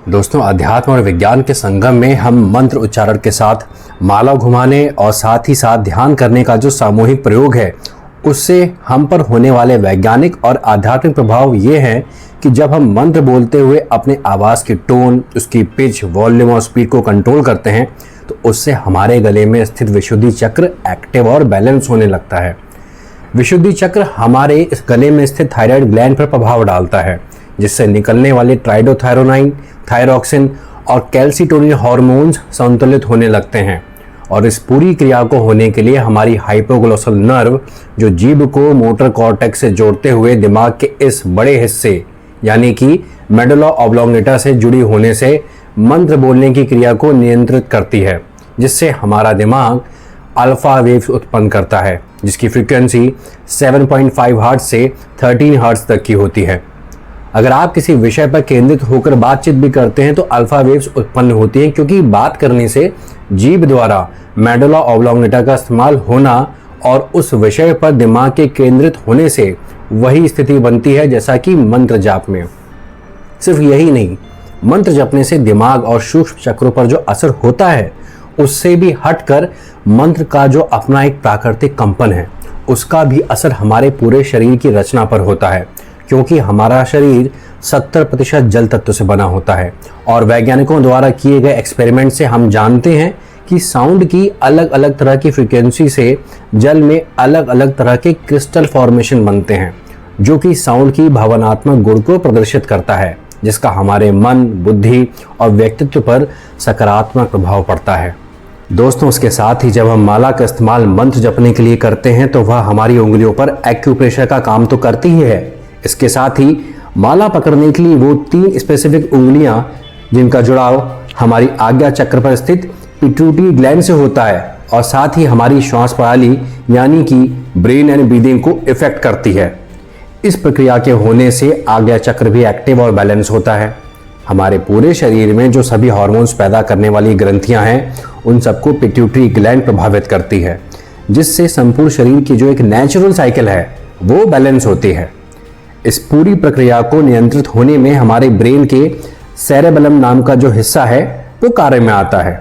दोस्तों, अध्यात्म और विज्ञान के संगम में हम मंत्र उच्चारण के साथ माला घुमाने और साथ ही साथ ध्यान करने का जो सामूहिक प्रयोग है, उससे हम पर होने वाले वैज्ञानिक और आध्यात्मिक प्रभाव ये हैं कि जब हम मंत्र बोलते हुए अपने आवाज़ की टोन, उसकी पिच, वॉल्यूम और स्पीड को कंट्रोल करते हैं तो उससे हमारे गले में स्थित विशुद्धि चक्र एक्टिव और बैलेंस होने लगता है। विशुद्धि चक्र हमारे इस गले में स्थित थायराइड ग्लैंड पर प्रभाव डालता है, जिससे निकलने वाले ट्राइडोथायरोनाइन, थायरॉक्सिन और कैल्सिटोनिन हार्मोन्स संतुलित होने लगते हैं। और इस पूरी क्रिया को होने के लिए हमारी हाइपोग्लोसल नर्व, जो जीभ को मोटर कॉर्टेक्स से जोड़ते हुए दिमाग के इस बड़े हिस्से यानी कि मेडुला ऑब्लोंगेटा से जुड़ी होने से मंत्र बोलने की क्रिया को नियंत्रित करती है, जिससे हमारा दिमाग अल्फा वेव्स उत्पन्न करता है, जिसकी फ्रीक्वेंसी 7.5 हर्ट्ज से 13 हर्ट्ज तक की होती है। अगर आप किसी विषय पर केंद्रित होकर बातचीत भी करते हैं तो अल्फा वेव्स उत्पन्न होती हैं, क्योंकि बात करने से जीभ द्वारा मेडुला ऑब्लोंगेटा का इस्तेमाल होना और उस विषय पर दिमाग के केंद्रित होने से वही स्थिति बनती है जैसा कि मंत्र जाप में। सिर्फ यही नहीं, मंत्र जपने से दिमाग और सूक्ष्म चक्रों पर जो असर होता है उससे भी हटकर मंत्र का जो अपना एक प्राकृतिक कंपन है उसका भी असर हमारे पूरे शरीर की रचना पर होता है, क्योंकि हमारा शरीर 70% जल तत्व से बना होता है। और वैज्ञानिकों द्वारा किए गए एक्सपेरिमेंट से हम जानते हैं कि साउंड की अलग अलग तरह की फ्रीक्वेंसी से जल में अलग अलग तरह के क्रिस्टल फॉर्मेशन बनते हैं, जो कि साउंड की भावनात्मक गुण को प्रदर्शित करता है, जिसका हमारे मन, बुद्धि और व्यक्तित्व पर सकारात्मक प्रभाव पड़ता है। दोस्तों, उसके साथ ही जब हम माला का इस्तेमाल मंत्र जपने के लिए करते हैं तो वह हमारी उंगलियों पर एक्यूप्रेशर का काम तो करती ही है। इसके साथ ही माला पकड़ने के लिए वो 3 स्पेसिफिक उंगलियां जिनका जुड़ाव हमारी आज्ञा चक्र पर स्थित पिट्यूटरी ग्लैंड से होता है और साथ ही हमारी श्वास प्रणाली यानी कि ब्रेन एंड ब्रीदिंग को इफेक्ट करती है। इस प्रक्रिया के होने से आज्ञा चक्र भी एक्टिव और बैलेंस होता है। हमारे पूरे शरीर में जो सभी हार्मोन्स पैदा करने वाली ग्रंथियां हैं उन सबको पिट्यूटरी ग्लैंड प्रभावित करती है, जिससे संपूर्ण शरीर की जो एक नेचुरल साइकिल है वो बैलेंस होती है। इस पूरी प्रक्रिया को नियंत्रित होने में हमारे ब्रेन के सेरेबेलम नाम का जो हिस्सा है वो कार्य में आता है।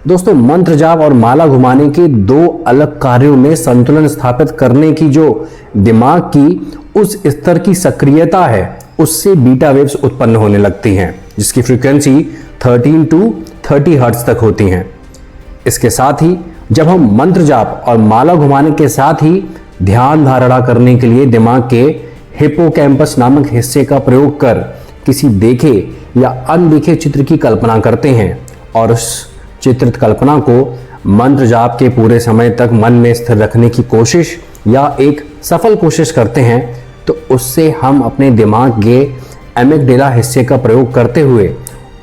दोस्तों, मंत्र जाप और माला घुमाने के 2 अलग कार्यों में संतुलन स्थापित करने की जो दिमाग की उस स्तर की सक्रियता है उससे बीटा वेव्स उत्पन्न होने लगती हैं, जिसकी फ्रीक्वेंसी 13 to 30 हर्ट्ज तक होती हैं। इसके साथ ही जब हम मंत्र जाप और माला घुमाने के साथ ही ध्यान धारणा करने के लिए दिमाग के हिप्पोकैम्पस नामक हिस्से का प्रयोग कर किसी देखे या अनदेखे चित्र की कल्पना करते हैं और उस चित्रित कल्पना को मंत्र जाप के पूरे समय तक मन में स्थिर रखने की कोशिश या एक सफल कोशिश करते हैं, तो उससे हम अपने दिमाग के एमिगडाला हिस्से का प्रयोग करते हुए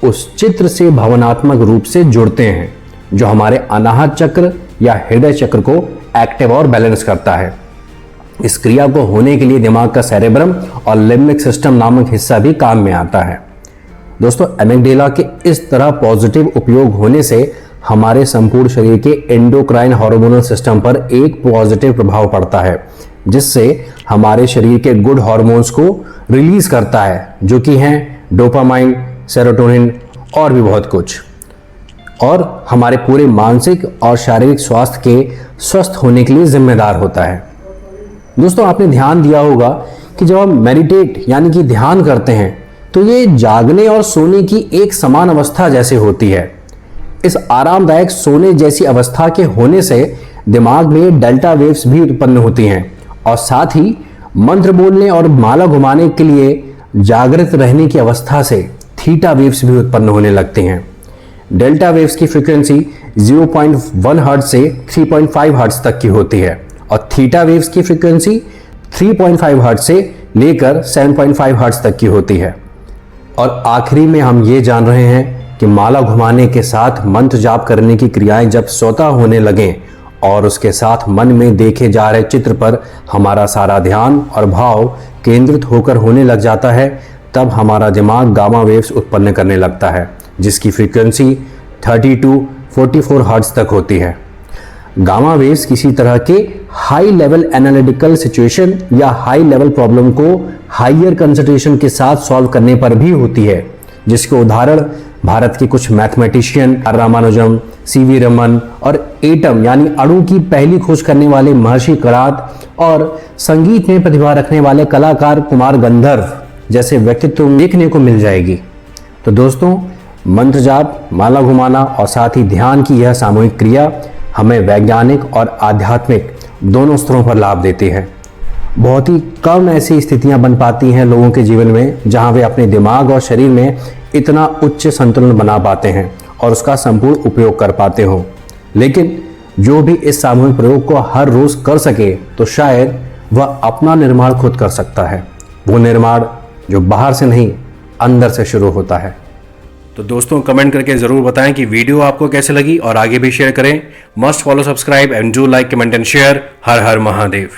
उस चित्र से भावनात्मक रूप से जुड़ते हैं, जो हमारे अनाहत चक्र या हृदय चक्र को एक्टिव और बैलेंस करता है। इस क्रिया को होने के लिए दिमाग का सेरेब्रम और लिम्बिक सिस्टम नामक हिस्सा भी काम में आता है। दोस्तों, एमिगडाला के इस तरह पॉजिटिव उपयोग होने से हमारे संपूर्ण शरीर के एंडोक्राइन हार्मोनल सिस्टम पर एक पॉजिटिव प्रभाव पड़ता है, जिससे हमारे शरीर के गुड हार्मोन्स को रिलीज करता है, जो कि हैं डोपामाइन, सेरोटोनिन और भी बहुत कुछ, और हमारे पूरे मानसिक और शारीरिक स्वास्थ्य के स्वस्थ होने के लिए जिम्मेदार होता है। दोस्तों, आपने ध्यान दिया होगा कि जब हम मेडिटेट यानी कि ध्यान करते हैं तो ये जागने और सोने की एक समान अवस्था जैसे होती है। इस आरामदायक सोने जैसी अवस्था के होने से दिमाग में डेल्टा वेव्स भी उत्पन्न होती हैं और साथ ही मंत्र बोलने और माला घुमाने के लिए जागृत रहने की अवस्था से थीटा वेव्स भी उत्पन्न होने लगते हैं। डेल्टा वेव्स की फ्रीक्वेंसी 0.1 हर्ट्ज से 3.5 हर्ट्ज तक की होती है और थीटा वेव्स की फ्रीक्वेंसी 3.5 हर्ट्ज से लेकर 7.5 हर्ट्ज तक की होती है। और आखिरी में हम ये जान रहे हैं कि माला घुमाने के साथ मंत्र जाप करने की क्रियाएं जब स्वतः होने लगें और उसके साथ मन में देखे जा रहे चित्र पर हमारा सारा ध्यान और भाव केंद्रित होकर होने लग जाता है, तब हमारा दिमाग गामा वेव्स उत्पन्न करने लगता है, जिसकी फ्रीक्वेंसी 30 to 44 हर्ट्ज तक होती है। गामा वेव्स किसी तरह के हाई लेवल एनालिटिकल सिचुएशन या हाई लेवल प्रॉब्लम को हाइयर कंसंट्रेशन के साथ सॉल्व करने पर भी होती है, जिसके उदाहरण भारत के कुछ मैथमेटिशियन रामानुजम, सीवी रमन और एटम यानी अणु की पहली खोज करने वाले महर्षि करात और संगीत में प्रतिभा रखने वाले कलाकार कुमार गंधर्व जैसे व्यक्तित्व देखने को मिल जाएगी। तो दोस्तों, मंत्र जाप, माला घुमाना और साथ ही ध्यान की यह सामूहिक क्रिया हमें वैज्ञानिक और आध्यात्मिक दोनों स्तरों पर लाभ देती है। बहुत ही कम ऐसी स्थितियां बन पाती हैं लोगों के जीवन में जहां वे अपने दिमाग और शरीर में इतना उच्च संतुलन बना पाते हैं और उसका संपूर्ण उपयोग कर पाते हो। लेकिन जो भी इस सामूहिक प्रयोग को हर रोज कर सके तो शायद वह अपना निर्माण खुद कर सकता है, वो निर्माण जो बाहर से नहीं अंदर से शुरू होता है। तो दोस्तों, कमेंट करके ज़रूर बताएं कि वीडियो आपको कैसे लगी और आगे भी शेयर करें। Must follow, subscribe and do like, comment and share. Her her Mahadev.